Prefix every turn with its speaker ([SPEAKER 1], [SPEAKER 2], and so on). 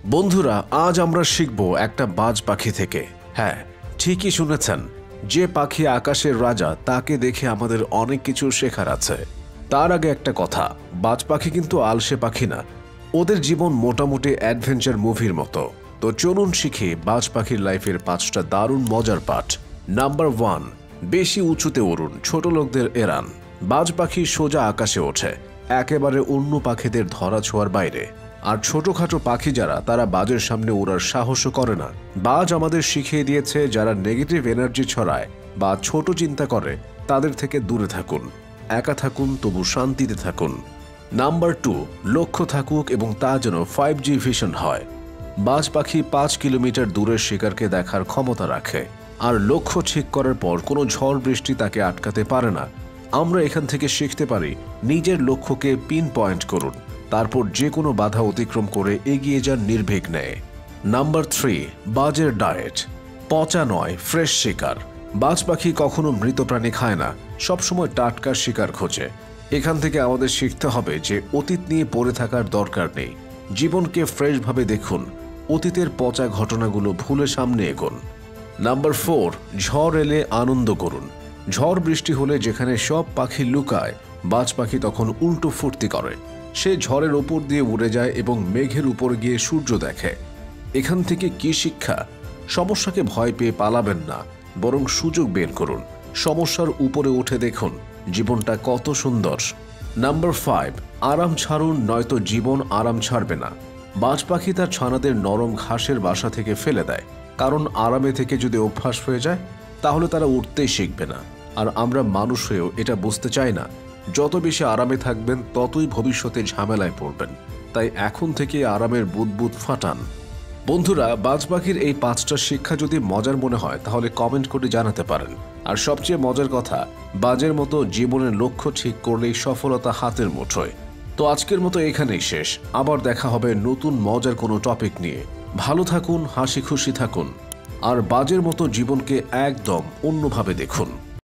[SPEAKER 1] বন্ধুরা, আজ আমরা শিখব একটা বাজ পাখি থেকে। হ্যাঁ, ঠিকই শুনেছেন, যে পাখি আকাশের রাজা তাকে দেখে আমাদের অনেক কিছু শেখার আছে। তার আগে একটা কথা, বাজ পাখি কিন্তু আলসে পাখি না। ওদের জীবন মোটামুটি অ্যাডভেঞ্চার মুভির মতো। তো চলুন শিখি বাজ পাখির লাইফের 5টা দারুণ মজার পাঠ। নাম্বার 1, বেশি উঁচুতে উড়ুন, ছোট লোকদের এড়ান। বাজ পাখি সোজা আকাশে ওঠে, একেবারে অন্য পাখিদের ধরা ছোঁয়ার বাইরে। আর ছোটখাটো পাখি যারা, তারা বাজের সামনে ওড়ার সাহসও করে না। বাজ আমাদের শিখিয়ে দিয়েছে, যারা নেগেটিভ এনার্জি ছড়ায় বা ছোট চিন্তা করে তাদের থেকে দূরে থাকুন। একা থাকুন, তবু শান্তিতে থাকুন। নাম্বার 2, লক্ষ্য থাকুক এবং তা যেন 5G ভিশন হয়। বাজ পাখি 5 কিলোমিটার দূরের শিকারকে দেখার ক্ষমতা রাখে, আর লক্ষ্য ঠিক করার পর কোনো ঝড় বৃষ্টি তাকে আটকাতে পারে না। আমরা এখান থেকে শিখতে পারি, নিজের লক্ষ্যকে পিন পয়েন্ট করুন, তারপর যে কোনো বাধা অতিক্রম করে এগিয়ে যান নির্বিঘ্নে। নাম্বার 3, বাজের ডায়েট। পচা নয়, ফ্রেশ শিকার। বাজ পাখি কখনো মৃত প্রাণী খায় না, সবসময় টাটকা শিকার খোঁজে। এখান থেকে আমাদের শিখতে হবে যে অতীত নিয়ে পড়ে থাকার দরকার নেই। জীবনকে ফ্রেশভাবে দেখুন, অতীতের পচা ঘটনাগুলো ভুলে সামনে এগোন। নাম্বার 4, ঝড় এলে আনন্দ করুন। ঝড় বৃষ্টি হলে যেখানে সব পাখি লুকায়, বাজ পাখি তখন উল্টো ফুর্তি করে। সে ঝড়ের ওপর দিয়ে উড়ে যায় এবং মেঘের উপর গিয়ে সূর্য দেখে। এখান থেকে কি শিক্ষা? সমস্যাকে ভয় পেয়ে পালাবেন না, বরং সুযোগ বের করুন। সমস্যার উপরে উঠে দেখুন জীবনটা কত সুন্দর। নাম্বার 5, আরাম ছাড়ুন, নয়তো জীবন আরাম ছাড়বে না। বাজ পাখি তার ছানাদের নরম ঘাসের বাসা থেকে ফেলে দেয়, কারণ আরামে থেকে যদি অভ্যাস হয়ে যায় তাহলে তারা উঠতেই শিখবে না। আর আমরা মানুষ হয়েও এটা বুঝতে চাই না। যত বেশি আরামে থাকবেন ততই ভবিষ্যতে ঝামেলায় পড়বেন। তাই এখন থেকে আরামের বুদবুদ ফাটান। বন্ধুরা, বাজ পাখির এই 5টা শিক্ষা যদি মজার মনে হয় তাহলে কমেন্ট করে জানাতে পারেন। আর সবচেয়ে মজার কথা, বাজের মতো জীবনের লক্ষ্য ঠিক করলেই সফলতা হাতের মুঠোয়। তো আজকের মতো এখানেই শেষ। আবার দেখা হবে নতুন মজার কোনো টপিক নিয়ে। ভালো থাকুন, হাসি খুশি থাকুন, আর বাজের মতো জীবনকে একদম অন্যভাবে দেখুন।